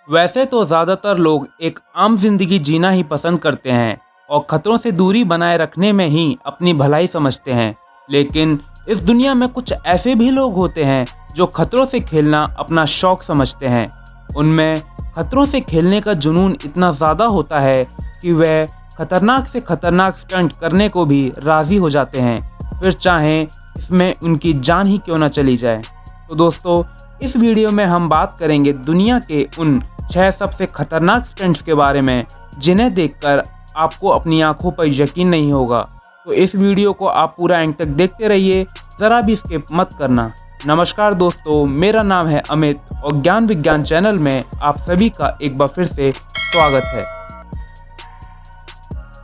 वैसे तो ज़्यादातर लोग एक आम जिंदगी जीना ही पसंद करते हैं और खतरों से दूरी बनाए रखने में ही अपनी भलाई समझते हैं। लेकिन इस दुनिया में कुछ ऐसे भी लोग होते हैं जो खतरों से खेलना अपना शौक समझते हैं। उनमें खतरों से खेलने का जुनून इतना ज़्यादा होता है कि वह खतरनाक से खतरनाक स्टंट करने को भी राज़ी हो जाते हैं, फिर चाहें इसमें उनकी जान ही क्यों ना चली जाए। तो दोस्तों, इस वीडियो में हम बात करेंगे दुनिया के उन 6 सबसे खतरनाक स्टंट्स के बारे में जिन्हें देखकर आपको अपनी आंखों पर यकीन नहीं होगा। तो इस वीडियो को आप पूरा एंड तक देखते रहिए, ज़रा भी स्किप मत करना। नमस्कार दोस्तों, मेरा नाम है अमित और ज्ञान विज्ञान चैनल में आप सभी का एक बार फिर से स्वागत है।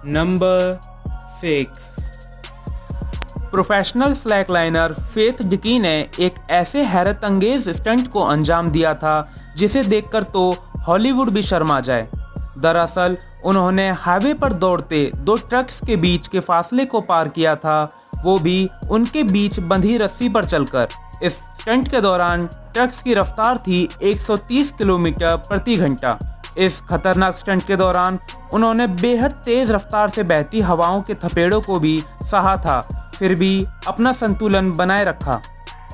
नंबर 6। प्रोफेशनल स्लैकलाइनर फेथ डिकी ने एक ऐसे हैरत अंगेज स्टंट को अंजाम दिया था जिसे देखकर तो हॉलीवुड भी शर्मा जाए। दरअसल उन्होंने हाईवे पर दौड़ते 2 ट्रक्स के बीच के फासले को पार किया था, वो भी उनके बीच बंधी रस्सी पर चलकर। इस स्टंट के दौरान ट्रक्स की रफ्तार थी 130 किलोमीटर प्रति घंटा। इस खतरनाक स्टंट के दौरान उन्होंने बेहद तेज रफ्तार से बहती हवाओं के थपेड़ों को भी सहा था, फिर भी अपना संतुलन बनाए रखा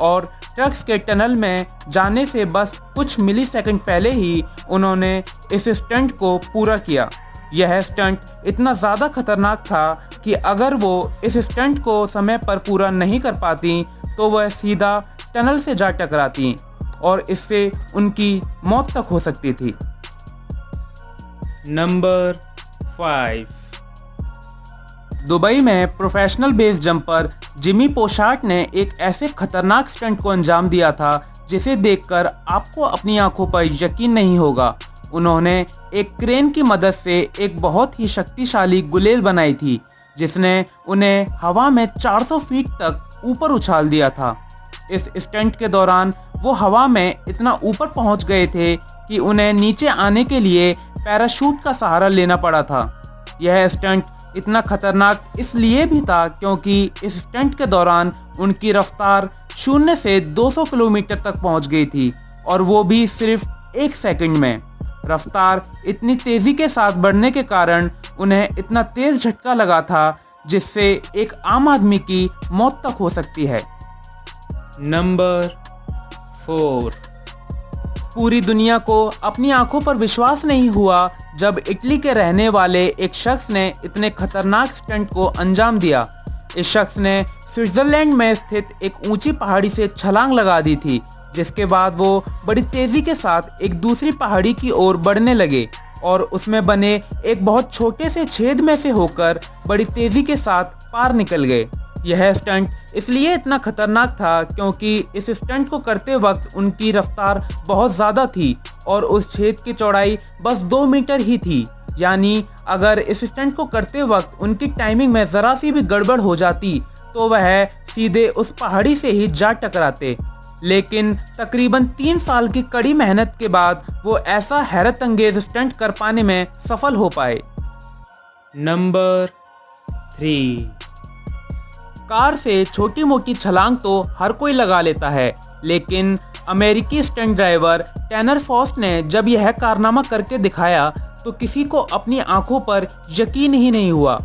और ट्रक्स के टनल में जाने से बस कुछ मिलीसेकंड पहले ही उन्होंने इस स्टंट को पूरा किया। यह स्टंट इतना ज़्यादा खतरनाक था कि अगर वो इस स्टंट को समय पर पूरा नहीं कर पाती तो वह सीधा टनल से जा टकराती और इससे उनकी मौत तक हो सकती थी। नंबर 5। दुबई में प्रोफेशनल बेस जंपर जिमी पोशार्ट ने एक ऐसे खतरनाक स्टंट को अंजाम दिया था जिसे देखकर आपको अपनी आंखों पर यकीन नहीं होगा। उन्होंने एक क्रेन की मदद से एक बहुत ही शक्तिशाली गुलेल बनाई थी जिसने उन्हें हवा में 400 फीट तक ऊपर उछाल दिया था। इस स्टंट के दौरान वो हवा में इतना ऊपर पहुंच गए थे कि उन्हें नीचे आने के लिए पैराशूट का सहारा लेना पड़ा था। यह स्टंट इतना खतरनाक इसलिए भी था क्योंकि इस स्टंट के दौरान उनकी रफ्तार 0 से 200 किलोमीटर तक पहुंच गई थी और वो भी सिर्फ 1 सेकंड में। रफ्तार इतनी तेजी के साथ बढ़ने के कारण उन्हें इतना तेज झटका लगा था जिससे एक आम आदमी की मौत तक हो सकती है। नंबर 4। पूरी दुनिया को अपनी आंखों पर विश्वास नहीं हुआ जब इटली के रहने वाले एक शख्स ने इतने खतरनाक स्टंट को अंजाम दिया। इस शख्स ने स्विट्जरलैंड में स्थित एक ऊंची पहाड़ी से छलांग लगा दी थी, जिसके बाद वो बड़ी तेजी के साथ एक दूसरी पहाड़ी की ओर बढ़ने लगे और उसमें बने एक बहुत छोटे से छेद में से होकर बड़ी तेजी के साथ पार निकल गए। यह स्टंट इसलिए इतना खतरनाक था क्योंकि इस स्टंट को करते वक्त उनकी रफ्तार बहुत ज़्यादा थी और उस छेद की चौड़ाई बस 2 मीटर ही थी। यानी अगर इस स्टंट को करते वक्त उनकी टाइमिंग में ज़रा सी भी गड़बड़ हो जाती तो वह सीधे उस पहाड़ी से ही जा टकराते। लेकिन तकरीबन 3 साल की कड़ी मेहनत के बाद वो ऐसा हैरत अंगेज स्टंट कर पाने में सफल हो पाए। नंबर 3। कार से छोटी मोटी छलांग तो हर कोई लगा लेता है, लेकिन अमेरिकी स्टंट ड्राइवर टैनर फॉस्ट ने जब यह कारनामा करके दिखाया तो किसी को अपनी आंखों पर यकीन ही नहीं हुआ।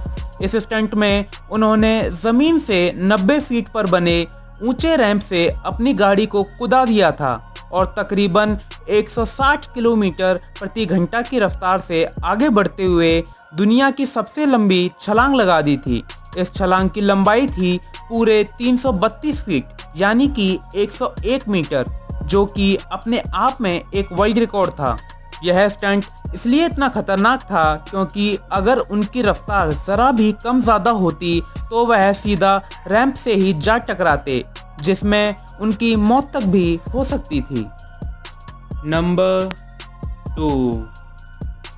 इस स्टंट में उन्होंने ज़मीन से 90 फीट पर बने ऊंचे रैंप से अपनी गाड़ी को कुदा दिया था और तकरीबन 160 किलोमीटर प्रति घंटा की रफ्तार से आगे बढ़ते हुए दुनिया की सबसे लंबी छलांग लगा दी थी। इस छलांग की लंबाई थी पूरे 332 फीट यानी कि 101 मीटर, जो कि अपने आप में एक वर्ल्ड रिकॉर्ड था। यह स्टंट इसलिए इतना खतरनाक था क्योंकि अगर उनकी रफ्तार ज़रा भी कम ज़्यादा होती तो वह सीधा रैंप से ही जा टकराते, जिसमें उनकी मौत तक भी हो सकती थी। नंबर 2।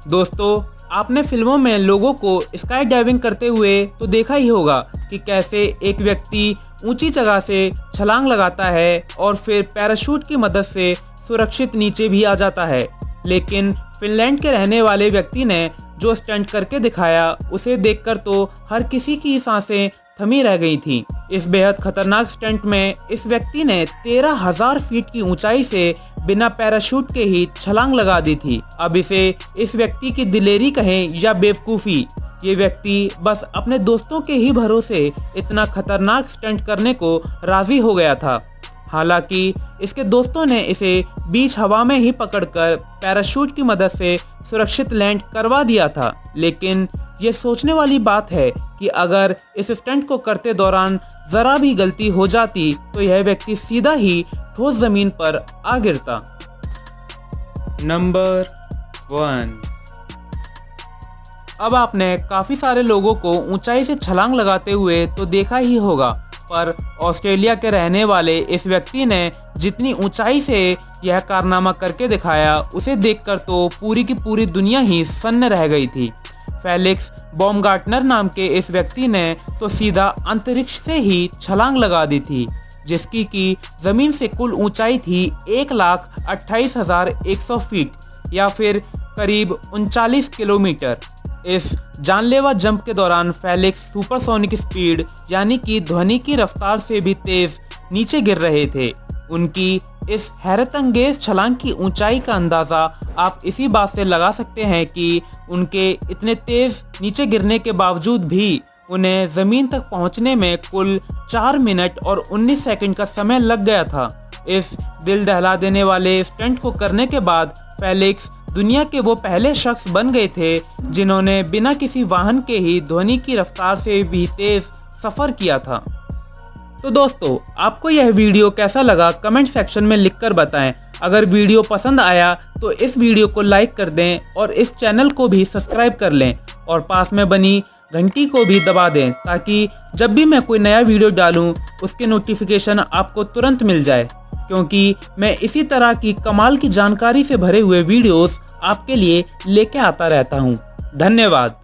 दोस्तों, आपने फिल्मों में लोगों को स्काई डाइविंग करते हुए तो देखा ही होगा कि कैसे एक व्यक्ति ऊंची जगह से छलांग लगाता है और फिर पैराशूट की मदद से सुरक्षित नीचे भी आ जाता है। लेकिन फिनलैंड के रहने वाले व्यक्ति ने जो स्टंट करके दिखाया उसे देखकर तो हर किसी की सांसें थमी रह गई थीं। इस बेहद खतरनाक स्टंट में इस व्यक्ति ने 13,000 फीट की ऊंचाई से बिना पैराशूट के ही छलांग लगा दी थी। अब इसे इस व्यक्ति की दिलेरी कहें या बेवकूफ़ी, ये व्यक्ति बस अपने दोस्तों के ही भरोसे इतना खतरनाक स्टंट करने को राजी हो गया था। हालांकि इसके दोस्तों ने इसे बीच हवा में ही पकड़कर पैराशूट की मदद से सुरक्षित लैंड करवा दिया था। लेकिन ये सोचने वाली बात है कि अगर इस स्टंट को करते दौरान जरा भी गलती हो जाती तो यह व्यक्ति सीधा ही ठोस जमीन पर आ गिरता। नंबर 1। अब आपने काफ़ी सारे लोगों को ऊंचाई से छलांग लगाते हुए तो देखा ही होगा, पर ऑस्ट्रेलिया के रहने वाले इस व्यक्ति ने जितनी ऊंचाई से यह कारनामा करके दिखाया, उसे देखकर तो पूरी की पूरी दुनिया ही सन्न रह गई थी। फेलिक्स बॉमगार्टनर नाम के इस व्यक्ति ने तो सीधा अंतरिक्ष से ही छलांग लगा दी थी, जिसकी की ज़मीन से कुल ऊंचाई थी 1,28,100 फीट या फिर करीब 39 किलोमीटर। इस जानलेवा जंप के दौरान फेलिक्स सुपरसोनिक स्पीड यानी कि ध्वनि की रफ्तार से भी तेज नीचे गिर रहे थे। उनकी इस हैरतअंगेज छलांग की ऊंचाई का अंदाज़ा आप इसी बात से लगा सकते हैं कि उनके इतने तेज नीचे गिरने के बावजूद भी उन्हें ज़मीन तक पहुंचने में कुल 4 मिनट और 19 सेकंड का समय लग गया था। इस दिल दहला देने वाले स्टंट को करने के बाद फेलिक्स दुनिया के वो पहले शख्स बन गए थे जिन्होंने बिना किसी वाहन के ही ध्वनि की रफ्तार से भी तेज सफ़र किया था। तो दोस्तों, आपको यह वीडियो कैसा लगा कमेंट सेक्शन में लिखकर बताएं। अगर वीडियो पसंद आया तो इस वीडियो को लाइक कर दें और इस चैनल को भी सब्सक्राइब कर लें और पास में बनी घंटी को भी दबा दें ताकि जब भी मैं कोई नया वीडियो डालूं उसके नोटिफिकेशन आपको तुरंत मिल जाए, क्योंकि मैं इसी तरह की कमाल की जानकारी से भरे हुए वीडियोस आपके लिए लेके आता रहता हूं। धन्यवाद।